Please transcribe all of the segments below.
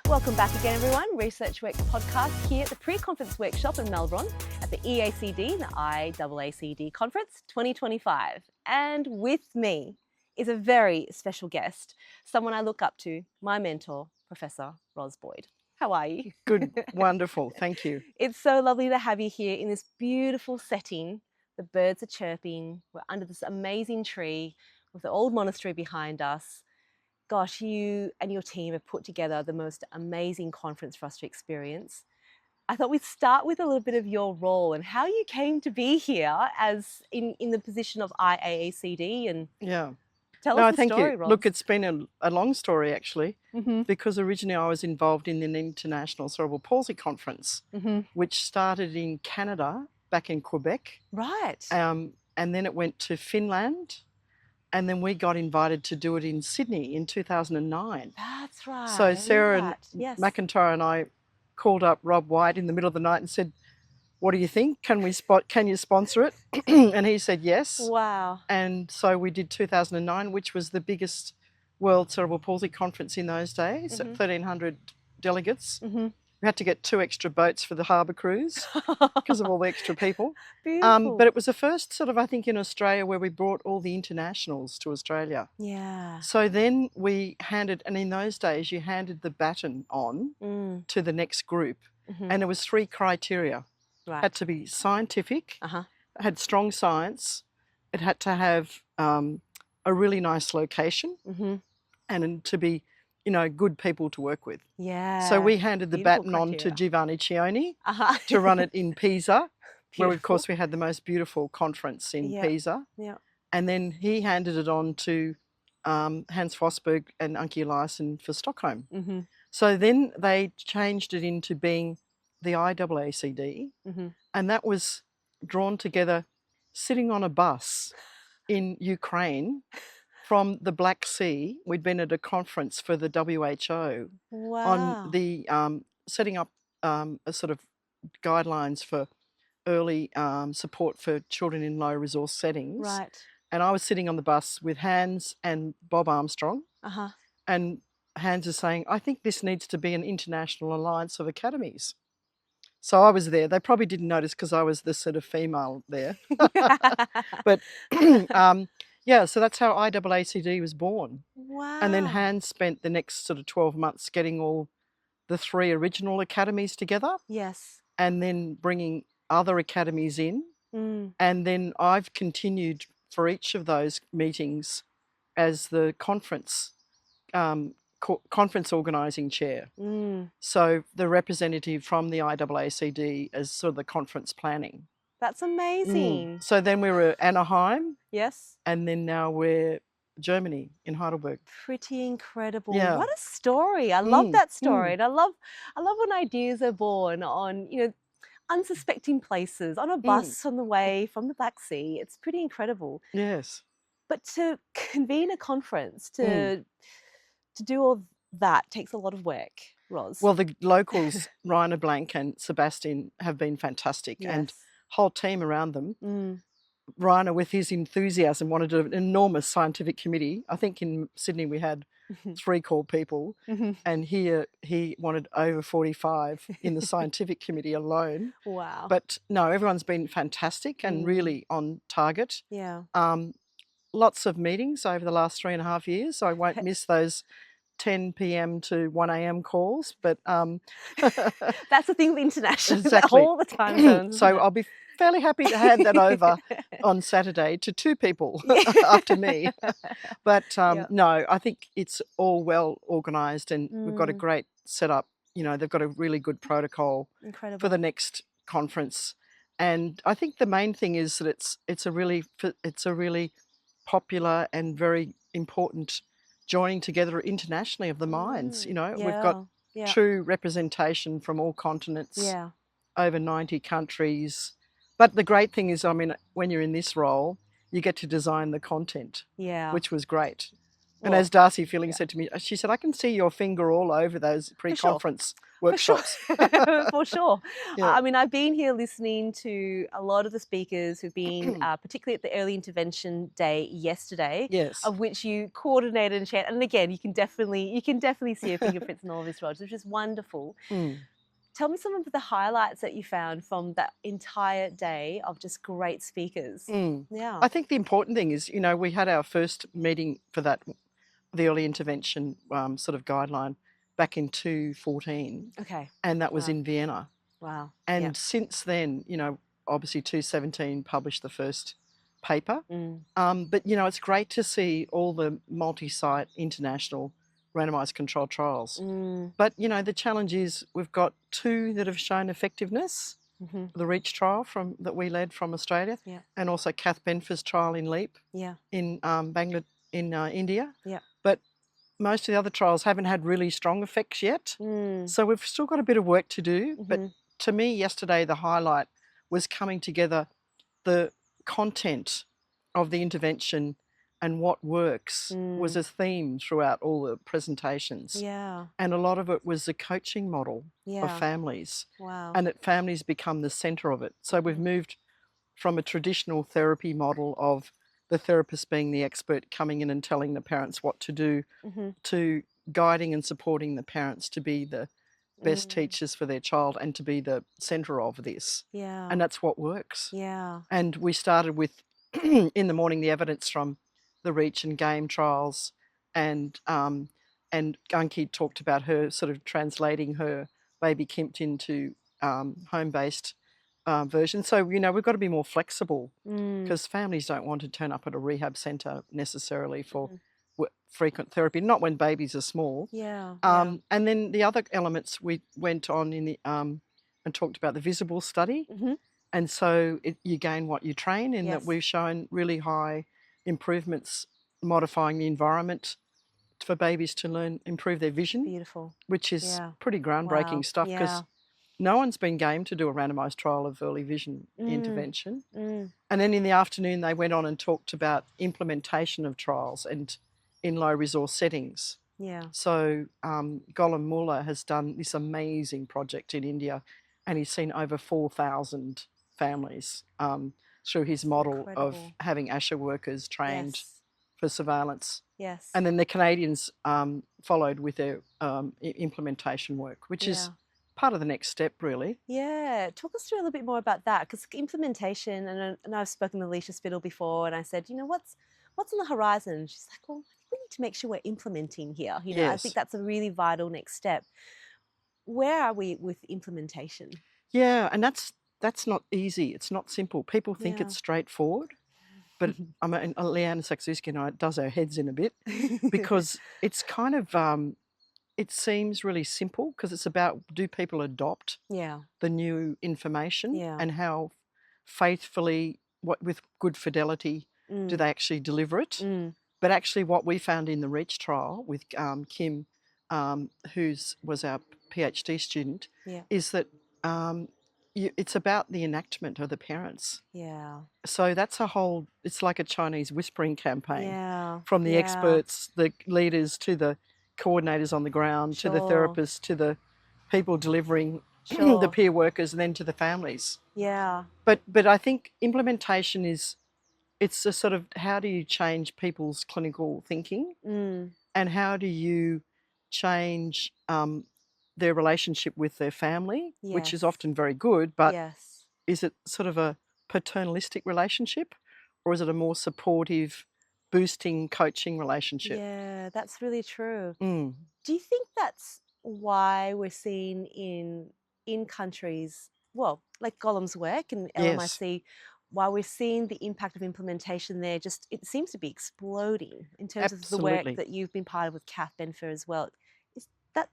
Welcome back again, everyone. Research Works podcast here at the pre-conference workshop in Melbourne at the EACD, the IAACD Conference 2025. And with me is a very special guest, someone I look up to, my mentor, Professor Ros Boyd. How are you? Good, wonderful, thank you. It's so lovely to have you here in this beautiful setting. The birds are chirping. We're under this amazing tree with the old monastery behind us. Gosh, you and your team have put together the most amazing conference for us to experience. I thought we'd start with a little bit of your role and how you came to be here as in the position of IAACD, and Yeah. tell No, us the thank story, you. Ros. Look, it's been a long story actually, Mm-hmm. because originally I was involved in an international cerebral palsy conference, Mm-hmm. which started in Canada, back in Quebec, Right. and then it went to Finland, and then we got invited to do it in Sydney in 2009. That's right. I So remember Sarah that. Yes. McIntyre and I called up Rob White in the middle of the night and said, "What do you think? Can you sponsor it?" And he said yes. Wow. And so we did 2009, which was the biggest World Cerebral Palsy Conference in those days, Mm-hmm. 1,300 delegates. Mm-hmm. We had to get 2 extra boats for the harbour cruise because of all the extra people. Beautiful. But it was the first sort of, I think, in Australia where we brought all the internationals to Australia. yeah. So then we handed, and in those days you handed the baton on to the next group. Mm-hmm. And there was 3 criteria. Right. Had to be scientific, Uh-huh. had strong science, it had to have a really nice location, Mm-hmm. and to be, good people to work with. Yeah. So we handed the Beautiful baton on to criteria. Giovanni Cioni Uh-huh. to run it in Pisa, where of Beautiful. course we had the most beautiful conference in Yeah. Pisa. Yeah. And then he handed it on to Hans Fosberg and Anki Eliasson for Stockholm. Mm-hmm. So then they changed it into being the IAACD, Mm-hmm. and that was drawn together sitting on a bus in Ukraine from the Black Sea. We'd been at a conference for the WHO Wow. on the setting up a sort of guidelines for early support for children in low resource settings. Right. And I was sitting on the bus with Hans and Bob Armstrong, Uh-huh. and Hans is saying, "I think this needs to be an international alliance of academies." So I was there. They probably didn't notice because I was the sort of female there. But yeah, so that's how IAACD was born. Wow. And then Hans spent the next sort of 12 months getting all the 3 original academies together, Yes. and then bringing other academies in. Mm. And then I've continued for each of those meetings as the conference organising chair. Mm. So the representative from the IAACD as sort of the conference planning. That's amazing. So then we were Anaheim, Yes. and then now we're Germany in Heidelberg. Pretty incredible. Yeah. What a story. I love that story. Mm. And I love when ideas are born on, unsuspecting places, on a bus on the way from the Black Sea. It's pretty incredible. Yes. But to convene a conference, to do all that takes a lot of work, Ros. Well, the locals, Rainer Blank and Sebastian, have been fantastic, and whole team around them. Mm. Rainer, with his enthusiasm, wanted an enormous scientific committee. I think in Sydney we had 3 core people, and here he wanted over 45 in the scientific committee alone. Wow. But no, everyone's been fantastic and really on target. Yeah. Lots of meetings over the last 3.5 years. I won't miss those 10 p.m. to 1 a.m. calls, but that's the thing with international, exactly. all the time zones. So I'll be fairly happy to hand that over on Saturday to 2 people after me. But no, I think it's all well organised, and we've got a great setup. They've got a really good protocol for the next conference, and I think the main thing is that it's a really popular and very important joining together internationally of the minds. We've got true representation from all continents, over 90 countries. But the great thing is, when you're in this role, you get to design the content, which was great. And Well, as Darcy Feeling yeah, said to me, she said, I can see your finger all over those for sure. pre-conference For sure. workshops. For sure. Yeah. I mean, I've been here listening to a lot of the speakers who've been, particularly at the early intervention day yesterday, Yes. of which you coordinated and shared. And again, you can definitely see your fingerprints in all of this, Rog, which is wonderful. Mm. Tell me some of the highlights that you found from that entire day of just great speakers. Mm. Yeah. I think the important thing is, we had our first meeting for that, the early intervention sort of guideline back in 2014, Okay. and that was Wow. in Vienna. Wow. And since then, obviously 2017 published the first paper. Mm. But, it's great to see all the multi-site international randomized controlled trials. Mm. But, the challenge is we've got 2 that have shown effectiveness. Mm-hmm. The REACH trial that we led from Australia, Yeah. and also Kath Benfer's trial in LEAP Yeah. in India. Yeah. But most of the other trials haven't had really strong effects yet. Mm. So we've still got a bit of work to do. But Mm-hmm. to me, yesterday, the highlight was coming together the content of the intervention and what works was a theme throughout all the presentations. Yeah. And a lot of it was the coaching model of Yeah. families, Wow. and that families become the centre of it. So we've moved from a traditional therapy model of the therapist being the expert coming in and telling the parents what to do, Mm-hmm. to guiding and supporting the parents to be the best Mm. teachers for their child and to be the centre of this. Yeah. And that's what works. Yeah. And we started with, in the morning, the evidence from the REACH and GAME trials, and Gunki talked about her sort of translating her baby Kimped into home-based version. So, we've got to be more flexible, Mm. because families don't want to turn up at a rehab centre necessarily for Mhm. frequent therapy, not when babies are small. Yeah. Yeah. And then the other elements we went on in the and talked about the visible study. Mm-hmm. And so you gain what you train, in that Yes. we've shown really high improvements modifying the environment for babies to improve their vision, Beautiful. which is Yeah. pretty groundbreaking Wow. stuff, because Yeah. no one's been game to do a randomised trial of early vision Mm. intervention. Mm. And then in the afternoon, they went on and talked about implementation of trials and in low resource settings. Yeah. So Golam Muller has done this amazing project in India, and he's seen over 4,000 families through his model of Incredible. having ASHA workers trained Yes. for surveillance. Yes. And then the Canadians followed with their implementation work, which is Yeah. part of the next step, really. Yeah, talk us through a little bit more about that, because implementation, and I've spoken to Alicia Spittle before, and I said, what's on the horizon? She's like, well, I think we need to make sure we're implementing here. I think Yes. that's a really vital next step. Where are we with implementation? Yeah, and that's not easy. It's not simple. People think Yeah. it's straightforward, but Leanne Saksowski does her heads in a bit, because it's kind of it seems really simple, because it's about, do people adopt Yeah. the new information, Yeah. and how faithfully, with good fidelity, do Mm. they actually deliver it? Mm. But actually, what we found in the REACH trial with Kim, who was our PhD student, Yeah. is that it's about the enactment of the parents. Yeah. So that's it's like a Chinese whispering campaign, Yeah. from the Yeah. experts, the leaders, to the coordinators on the ground, to the Sure. therapists, to the people delivering, the Sure. peer workers, and then to the families. Yeah. But I think implementation it's a sort of, how do you change people's clinical thinking, Mm. and how do you change their relationship with their family, which is Yes. often very good, but Yes. is it sort of a paternalistic relationship, or is it a more supportive, boosting, coaching relationship? Yeah, that's really true. Mm. Do you think that's why we're seeing in countries, well, like Golem's work and Yes, LMIC, why we're seeing the impact of implementation there, just it seems to be exploding in terms of the work absolutely. that you've been part of with Kath Benfer as well. Is that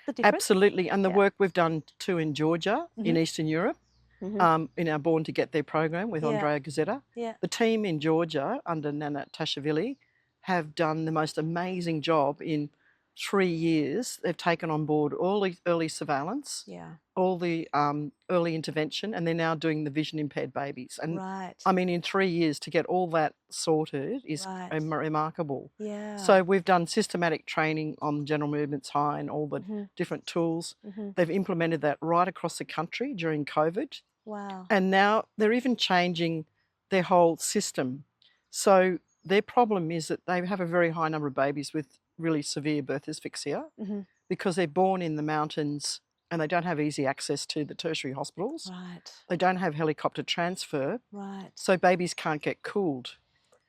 the difference? Absolutely. And the Yeah. work we've done too in Georgia, in Mhm. Eastern Europe, Mhm. in our Born to Get There program with Yeah. Andrea Gazzetta. Yeah. The team in Georgia under Nana Tashvili have done the most amazing job in 3 years, they've taken on board all the early surveillance, Yeah. all the early intervention, and they're now doing the vision impaired babies. And Right. I mean, in 3 years to get all that sorted is Right. remarkable. Yeah. So we've done systematic training on general movements high and all the different tools. They've implemented that right across the country during COVID. Wow. And now they're even changing their whole system. So their problem is that they have a very high number of babies with really severe birth asphyxia because they're born in the mountains and they don't have easy access to the tertiary hospitals. Right. They don't have helicopter transfer. Right. So babies can't get cooled.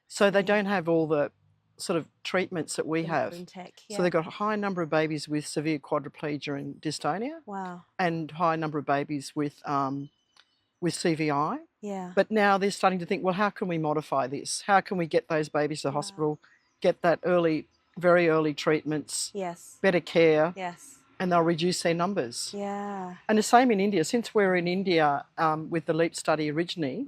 So they See. don't have all the sort of treatments that we The have. modern tech. So Yeah. they've got a high number of babies with severe quadriplegia and dystonia Wow. and high number of babies with CVI. Yeah. But now they're starting to think, well, how can we modify this? How can we get those babies to the hospital, get that early, very early treatments, Yes. better care, Yes. and they'll reduce their numbers. Yeah. And the same in India. Since we're in India with the LEAP study originally,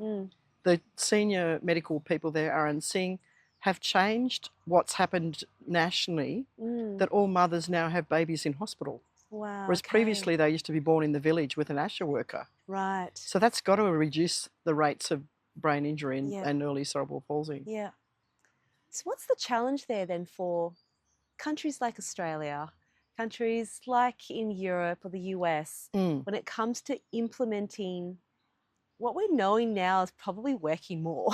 the senior medical people there, Aaron Singh, have changed what's happened nationally, that all mothers now have babies in hospital. Wow. Whereas previously they used to be born in the village with an ASHA worker. Right. So that's got to reduce the rates of brain injury and early cerebral palsy. Yeah. So what's the challenge there then for countries like Australia, countries like in Europe or the US, when it comes to implementing what we're knowing now is probably working more?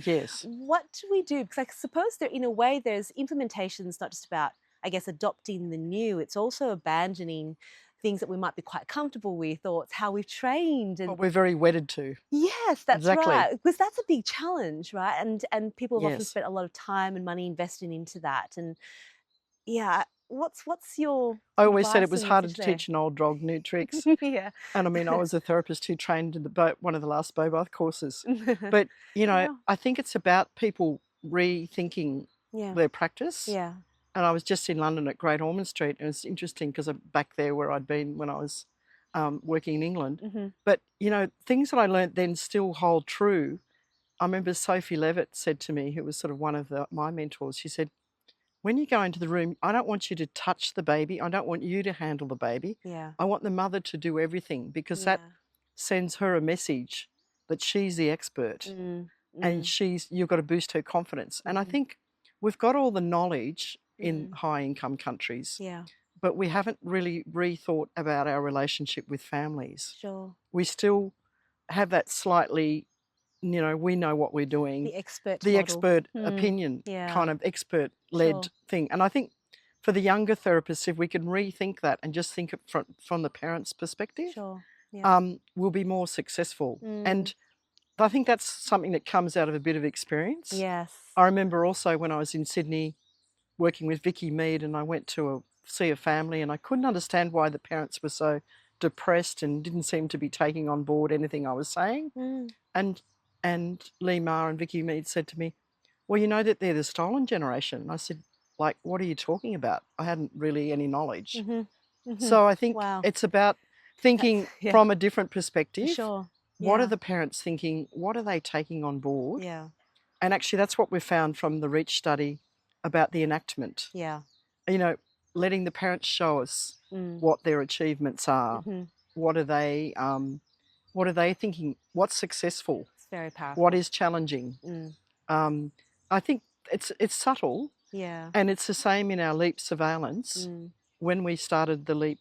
Yes. What do we do? Because I suppose there, in a way, there's implementations not just about, I guess, adopting the new. It's also abandoning things that we might be quite comfortable with, or it's how we've trained. And What we're very wedded to. yes, that's Exactly. right. Because that's a big challenge, right? And people have often Yes. spent a lot of time and money investing into that. And yeah, what's your I always said it advice was and harder message to there? teach an old dog new tricks. Yeah. And I mean, I was a therapist who trained in one of the last Bobath courses. But, you know, Yeah. I think it's about people rethinking Yeah. their practice. Yeah. And I was just in London at Great Ormond Street, and it's interesting because I'm back there where I'd been when I was working in England. But, you know, things that I learnt then still hold true. I remember Sophie Levitt said to me, who was sort of one of my mentors, she said, when you go into the room, I don't want you to touch the baby. I don't want you to handle the baby. Yeah. I want the mother to do everything because that sends her a message that she's the expert and you've got to boost her confidence. And I think we've got all the knowledge in high income countries, but we haven't really rethought about our relationship with families. Sure. We still have that slightly, you know, we know what we're doing. The expert The model. expert opinion, kind of expert-led thing. And I think for the younger therapists, if we can rethink that and just think it from the parent's perspective, we'll be more successful. And I think that's something that comes out of a bit of experience. Yes. I remember also when I was in Sydney working with Vicky Mead, and I went to see a family, and I couldn't understand why the parents were so depressed and didn't seem to be taking on board anything I was saying. And Lee Ma and Vicky Mead said to me, well, you know that they're the stolen generation. And I said, like, what are you talking about? I hadn't really any knowledge. So I think it's about thinking from a different perspective. Sure. What are the parents thinking? What are they taking on board? Yeah. And actually that's what we found from the REACH study about the enactment. Yeah. You know, letting the parents show us what their achievements are. What are they thinking? What's successful? It's very powerful. What is challenging? I think it's subtle. Yeah. And it's the same in our LEAP surveillance. When we started the LEAP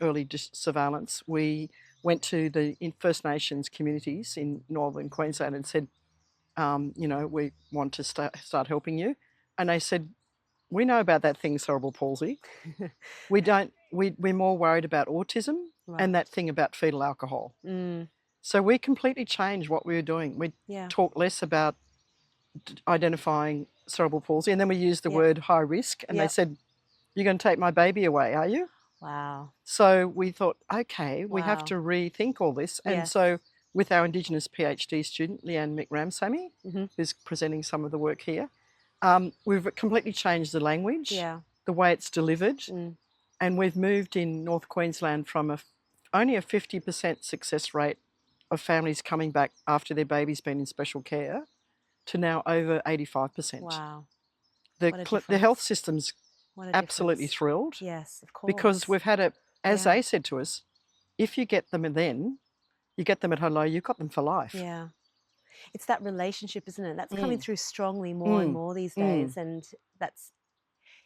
early surveillance, we went to the First Nations communities in northern Queensland and said, you know, we want to start helping you. And they said, we know about that thing, cerebral palsy. We're more worried about autism and that thing about fetal alcohol. So we completely changed what we were doing. We talked less about identifying cerebral palsy, and then we used the word high risk, and they said, you're going to take my baby away, are you? Wow. So we thought, okay, we have to rethink all this. And so with our Indigenous PhD student, Leanne McRamsamy, who's presenting some of the work here, we've completely changed the language, the way it's delivered, and we've moved in North Queensland from only a 50% success rate of families coming back after their baby's been in special care to now over 85%. Wow. The health system's What a absolutely difference. thrilled Yes, of because course. we've had it, as Yeah, they said to us, if you get them and then you get them at hello, you've got them for life. yeah. It's that relationship, isn't it? That's coming Mm, through strongly more and mm, more these mm, days. And that's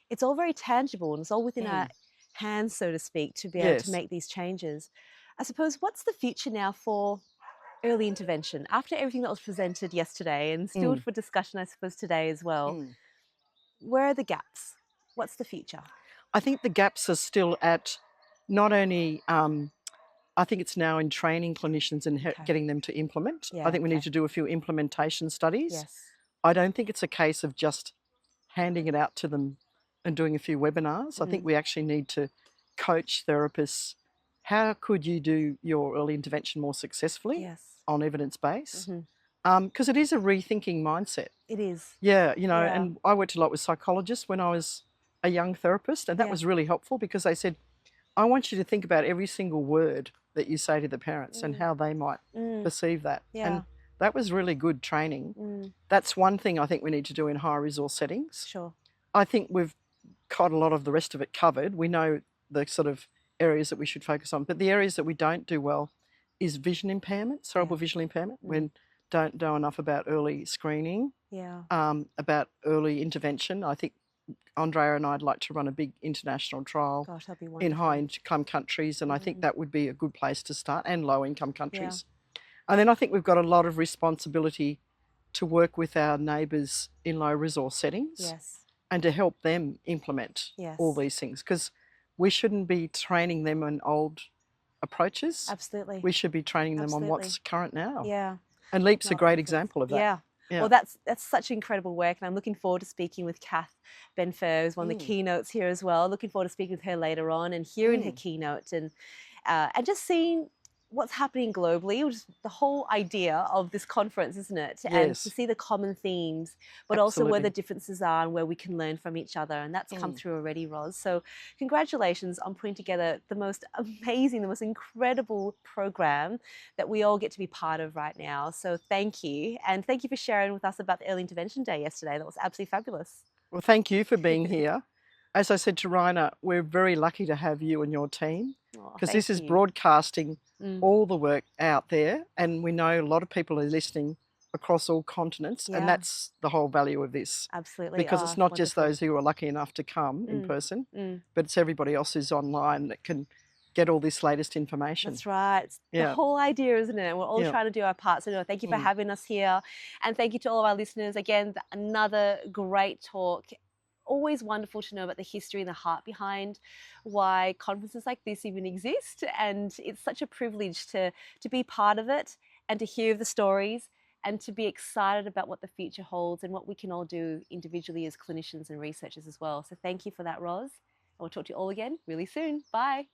it's all very tangible and it's all within our mm. hands, so to speak, to be able to Yes. make these changes. I suppose, what's the future now for early intervention after everything that was presented yesterday and still Mm, for discussion, I suppose, today as well? mm. Where are the gaps? What's the future? I think the gaps are still at not only, I think it's now in training clinicians and Okay. getting them to implement. I Yeah. think we need Okay. to do a few implementation studies. Yes. I don't think it's a case of just handing it out to them and doing a few webinars. I think Mm. we actually need to coach therapists. How could you do your early intervention more successfully Yes. on evidence base? Hmm. Because it is a rethinking mindset. It is. Yeah, Yeah. and I worked a lot with psychologists when I was a young therapist, and that Yeah. was really helpful because they said, I want you to think about every single word that you say to the parents and Mm. how they might Mm. perceive that. Yeah. And that was really good training. Mm. That's one thing I think we need to do in high resource settings. Sure. I think we've got a lot of the rest of it covered. We know the sort of areas that we should focus on, but the areas that we don't do well is vision impairment, Yeah. cerebral visual impairment. Mm. We don't know enough about early screening, Yeah. about early intervention. I think Andrea and I'd like to run a big international trial Gosh, that'd be in high wonderful. income countries, and I think Mm. that would be a good place to start, and low income Yeah. countries. And then I think we've got a lot of responsibility to work with our neighbours in low resource settings Yes. and to help them implement all Yes. these things, because we shouldn't be training them on old approaches. Absolutely. We should be training them on Absolutely. what's current now. Yeah. And LEAP's a No, great excellent. example of that. Yeah. Yeah. Well, that's such incredible work, and I'm looking forward to speaking with Kath Benfer, who's one of the Mm, keynotes here as well. Looking forward to speaking with her later on and hearing her mm. keynote and just seeing what's happening globally, which is the whole idea of this conference, isn't it? And to Yes, see the common themes, but also where the absolutely. differences are and where we can learn from each other. And that's come Mm. through already, Ros. So congratulations on putting together the most amazing, the most incredible program that we all get to be part of right now. So thank you. And thank you for sharing with us about the Early Intervention Day yesterday. That was absolutely fabulous. Well, thank you for being here. As I said to Raina, we're very lucky to have you and your team Oh, because this thank is you. broadcasting Mm. all the work out there, and we know a lot of people are listening across all continents, and Yeah, that's the whole value of this. absolutely. Because Oh, it's not just wonderful. those who are lucky enough to come in Mm, person, mm. but it's everybody else who's online that can get all this latest information. That's right. It's the Yeah, whole idea, isn't it? We're all yeah. trying to do our part. So, no, thank you for Mm. having us here. And thank you to all of our listeners. Again, another great talk. Always wonderful to know about the history and the heart behind why conferences like this even exist. And it's such a privilege to be part of it and to hear the stories and to be excited about what the future holds and what we can all do individually as clinicians and researchers as well. So thank you for that, Ros. And we'll talk to you all again really soon. Bye.